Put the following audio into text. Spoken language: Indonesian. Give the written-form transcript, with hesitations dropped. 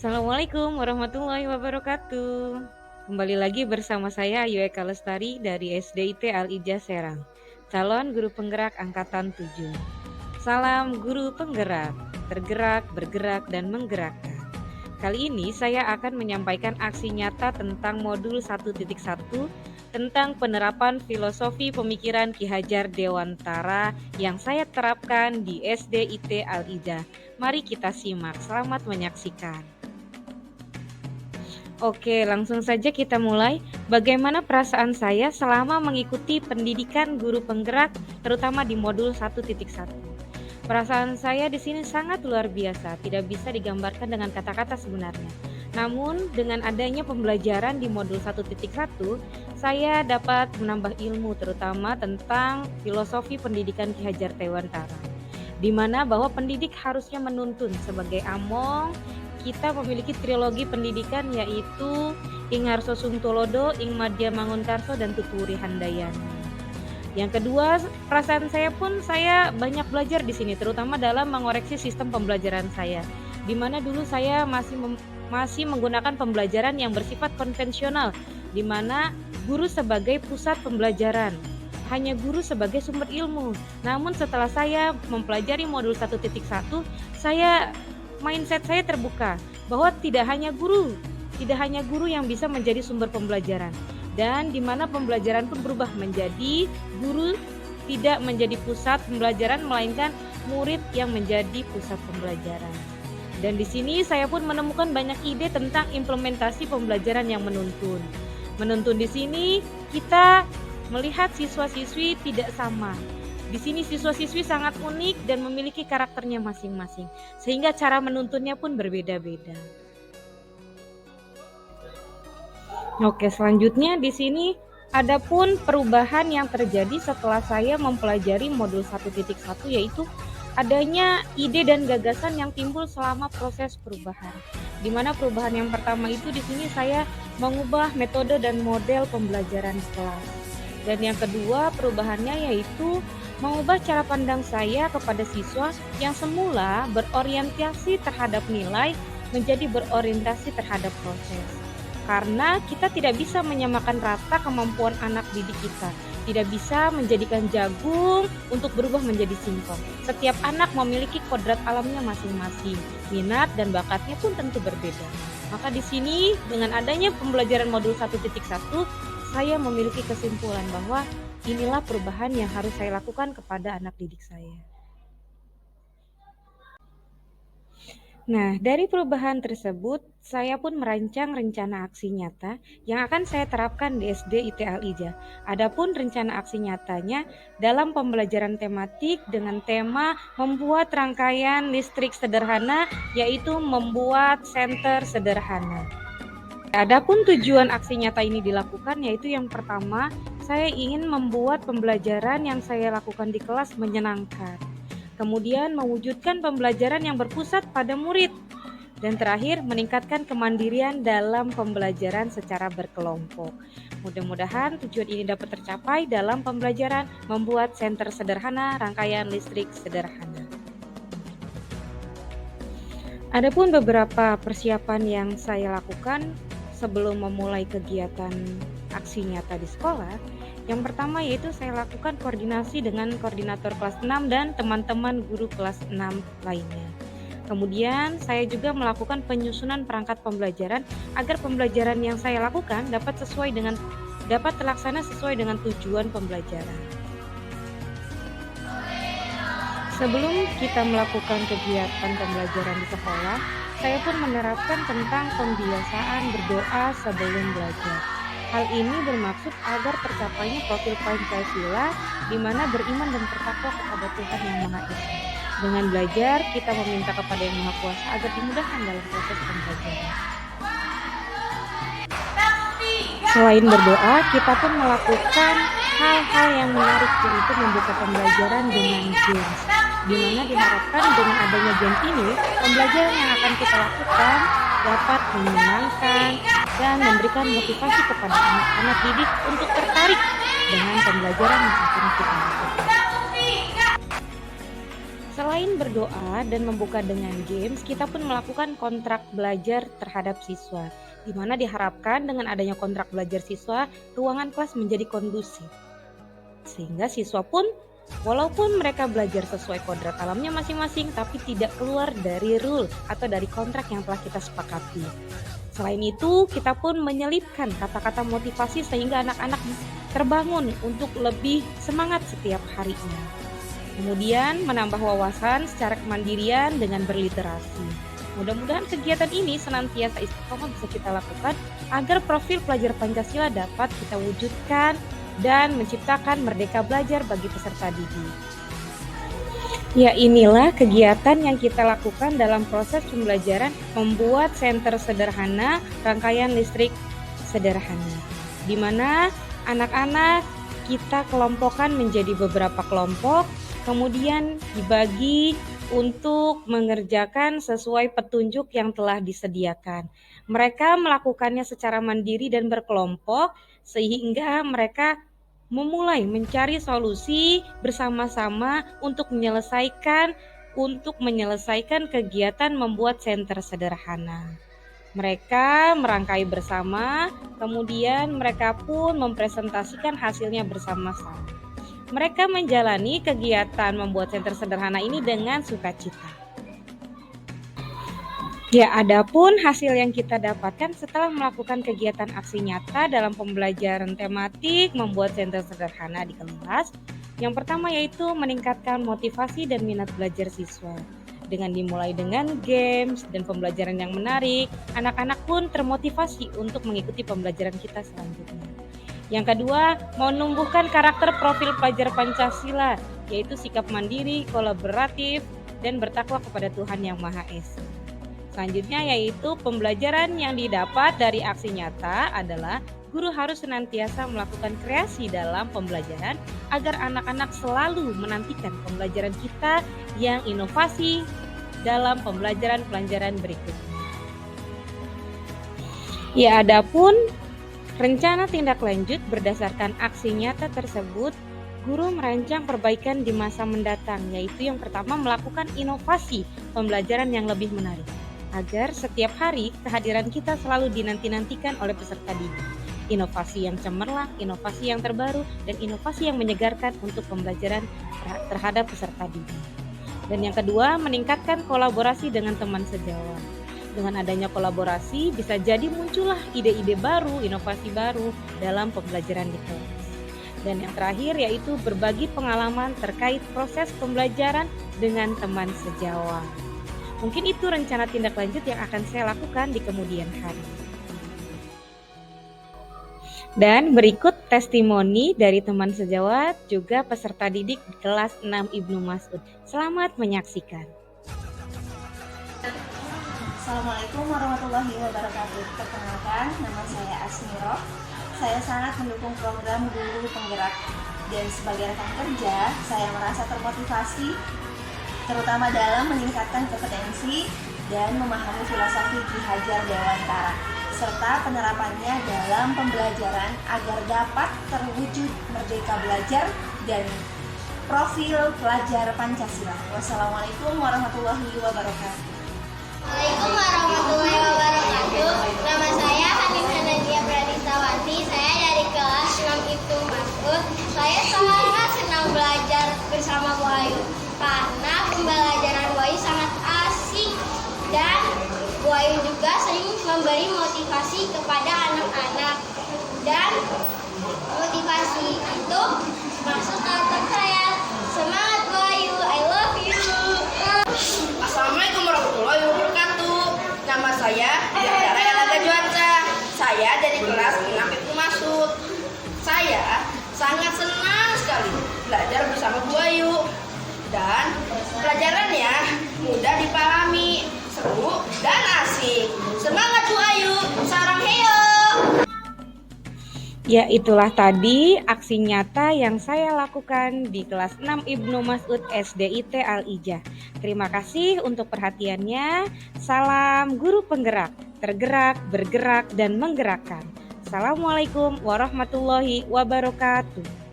Assalamualaikum warahmatullahi wabarakatuh. Kembali lagi bersama saya Ayu Eka Lestari dari SDIT Al-Ijah Serang, calon guru penggerak angkatan 7. Salam guru penggerak, tergerak, bergerak, dan menggerakkan. Kali ini saya akan menyampaikan aksi nyata tentang modul 1.1 tentang penerapan filosofi pemikiran Ki Hajar Dewantara yang saya terapkan di SDIT Al-Ijah. Mari kita simak, selamat menyaksikan. Oke, langsung saja kita mulai. Bagaimana perasaan saya selama mengikuti pendidikan guru penggerak, terutama di modul 1.1. Perasaan saya di sini sangat luar biasa, tidak bisa digambarkan dengan kata-kata sebenarnya. Namun, dengan adanya pembelajaran di modul 1.1, saya dapat menambah ilmu terutama tentang filosofi pendidikan Ki Hajar Dewantara, di mana bahwa pendidik harusnya menuntun. Sebagai Among, kita memiliki trilogi pendidikan yaitu Ing Harso Sungtolodo, Ing Madya Mangunkarso, dan Tuturi Handayani. Yang kedua, perasaan saya pun saya banyak belajar di sini, terutama dalam mengoreksi sistem pembelajaran saya, di mana dulu saya masih menggunakan pembelajaran yang bersifat konvensional, di mana guru sebagai pusat pembelajaran, hanya guru sebagai sumber ilmu. Namun setelah saya mempelajari modul 1.1, mindset saya terbuka bahwa tidak hanya guru yang bisa menjadi sumber pembelajaran, dan di mana pembelajaran pun berubah menjadi guru tidak menjadi pusat pembelajaran, melainkan murid yang menjadi pusat pembelajaran. Dan di sini saya pun menemukan banyak ide tentang implementasi pembelajaran yang menuntun. Menuntun di sini kita melihat siswa-siswi tidak sama. Di sini siswa-siswi sangat unik dan memiliki karakternya masing-masing, sehingga cara menuntunnya pun berbeda-beda. Oke, selanjutnya di sini ada pun perubahan yang terjadi setelah saya mempelajari modul 1.1, yaitu adanya ide dan gagasan yang timbul selama proses perubahan. Di mana perubahan yang pertama itu di sini saya mengubah metode dan model pembelajaran kelas. Dan yang kedua perubahannya yaitu mengubah cara pandang saya kepada siswa yang semula berorientasi terhadap nilai menjadi berorientasi terhadap proses. Karena kita tidak bisa menyamakan rata kemampuan anak didik kita. Tidak bisa menjadikan jagung untuk berubah menjadi singkong. Setiap anak memiliki kodrat alamnya masing-masing. Minat dan bakatnya pun tentu berbeda. Maka di sini dengan adanya pembelajaran modul 1.1, saya memiliki kesimpulan bahwa inilah perubahan yang harus saya lakukan kepada anak didik saya. Nah, dari perubahan tersebut, saya pun merancang rencana aksi nyata yang akan saya terapkan di SDIT Al-Ijah. Adapun rencana aksi nyatanya dalam pembelajaran tematik dengan tema membuat rangkaian listrik sederhana, yaitu membuat senter sederhana. Adapun tujuan aksi nyata ini dilakukan yaitu yang pertama, saya ingin membuat pembelajaran yang saya lakukan di kelas menyenangkan. Kemudian mewujudkan pembelajaran yang berpusat pada murid. Dan terakhir, meningkatkan kemandirian dalam pembelajaran secara berkelompok. Mudah-mudahan tujuan ini dapat tercapai dalam pembelajaran membuat senter sederhana, rangkaian listrik sederhana. Adapun beberapa persiapan yang saya lakukan sebelum memulai kegiatan aksi nyata di sekolah, yang pertama yaitu saya lakukan koordinasi dengan koordinator kelas 6 dan teman-teman guru kelas 6 lainnya. Kemudian saya juga melakukan penyusunan perangkat pembelajaran agar pembelajaran yang saya lakukan dapat terlaksana sesuai dengan tujuan pembelajaran. Sebelum kita melakukan kegiatan pembelajaran di sekolah, saya pun menerapkan tentang pembiasaan berdoa sebelum belajar. Hal ini bermaksud agar tercapainya profil Pancasila, di mana beriman dan bertakwa kepada Tuhan Yang Maha Esa. Dengan belajar, kita meminta kepada Yang Maha Kuasa agar dimudahkan dalam proses pembelajaran. Selain berdoa, kita pun melakukan hal-hal yang menarik, yaitu membuka pembelajaran dengan games, di mana diharapkan dengan adanya game ini, pembelajaran yang akan kita lakukan dapat menyenangkan dan memberikan motivasi kepada anak-anak didik untuk tertarik dengan pembelajaran yang akan kita lakukan. Selain berdoa dan membuka dengan games, kita pun melakukan kontrak belajar terhadap siswa, di mana diharapkan dengan adanya kontrak belajar siswa, ruangan kelas menjadi kondusif. Sehingga siswa pun, walaupun mereka belajar sesuai kodrat alamnya masing-masing, tapi tidak keluar dari rule atau dari kontrak yang telah kita sepakati. Selain itu, kita pun menyelipkan kata-kata motivasi sehingga anak-anak terbangun untuk lebih semangat setiap harinya. Kemudian menambah wawasan secara kemandirian dengan berliterasi. Mudah-mudahan kegiatan ini senantiasa istiqomah bisa kita lakukan agar profil pelajar Pancasila dapat kita wujudkan dan menciptakan merdeka belajar bagi peserta didik. Ya, inilah kegiatan yang kita lakukan dalam proses pembelajaran membuat senter sederhana rangkaian listrik sederhana, di mana anak-anak kita kelompokkan menjadi beberapa kelompok, kemudian dibagi untuk mengerjakan sesuai petunjuk yang telah disediakan. Mereka melakukannya secara mandiri dan berkelompok sehingga mereka memulai mencari solusi bersama-sama untuk menyelesaikan kegiatan membuat senter sederhana. Mereka merangkai bersama, kemudian mereka pun mempresentasikan hasilnya bersama-sama. Mereka menjalani kegiatan membuat senter sederhana ini dengan sukacita. Ya, adapun hasil yang kita dapatkan setelah melakukan kegiatan aksi nyata dalam pembelajaran tematik membuat senter sederhana di kelas. Yang pertama yaitu meningkatkan motivasi dan minat belajar siswa. Dengan dimulai dengan games dan pembelajaran yang menarik, anak-anak pun termotivasi untuk mengikuti pembelajaran kita selanjutnya. Yang kedua, menumbuhkan karakter profil pelajar Pancasila, yaitu sikap mandiri, kolaboratif, dan bertakwa kepada Tuhan Yang Maha Esa. Selanjutnya yaitu pembelajaran yang didapat dari aksi nyata adalah guru harus senantiasa melakukan kreasi dalam pembelajaran agar anak-anak selalu menantikan pembelajaran kita yang inovasi dalam pembelajaran-pelajaran berikutnya. Ya, adapun rencana tindak lanjut berdasarkan aksi nyata tersebut, guru merancang perbaikan di masa mendatang, yaitu yang pertama melakukan inovasi pembelajaran yang lebih menarik, agar setiap hari kehadiran kita selalu dinanti-nantikan oleh peserta didik. Inovasi yang cemerlang, inovasi yang terbaru, dan inovasi yang menyegarkan untuk pembelajaran terhadap peserta didik. Dan yang kedua, meningkatkan kolaborasi dengan teman sejawat. Dengan adanya kolaborasi, bisa jadi muncullah ide-ide baru, inovasi baru dalam pembelajaran di kelas. Dan yang terakhir yaitu berbagi pengalaman terkait proses pembelajaran dengan teman sejawat. Mungkin itu rencana tindak lanjut yang akan saya lakukan di kemudian hari. Dan berikut testimoni dari teman sejawat juga peserta didik di kelas 6 Ibnu Mas'ud. Selamat menyaksikan. Assalamualaikum warahmatullahi wabarakatuh. Perkenalkan, nama saya Asmiro. Saya sangat mendukung program Guru Penggerak. Dan sebagai rekan kerja, saya merasa termotivasi terutama dalam meningkatkan kompetensi dan memahami filosofi Ki Hajar Dewantara, serta penerapannya dalam pembelajaran agar dapat terwujud merdeka belajar dan profil pelajar Pancasila. Wassalamualaikum warahmatullahi wabarakatuh. Assalamualaikum warahmatullahi wabarakatuh. Nama saya Hanin Hanadia Pradistawati. Saya dari kelas 6 Ibnu Mas'ud. Saya sangat senang belajar bersama Bu Ayu karena pembelajaran Bu Ayu sangat asik dan Bu Ayu juga sering memberi motivasi kepada anak-anak, dan motivasi itu masuk ke otak saya. Semangat Bu Ayu, I love you. Assalamualaikum warahmatullahi wabarakatuh. Nama saya Diandra Elaga Juanca. Saya dari kelas 6 Ibnu Mas'ud. Saya sangat senang sekali belajar bersama Bu Ayu. Dan pelajarannya mudah dipahami, seru dan asik. Semangat Bu Ayu, sarang heyo. Ya, itulah tadi aksi nyata yang saya lakukan di kelas 6 Ibnu Mas'ud SDIT Al-Ijah. Terima kasih untuk perhatiannya. Salam guru penggerak, tergerak, bergerak, dan menggerakkan. Assalamualaikum warahmatullahi wabarakatuh.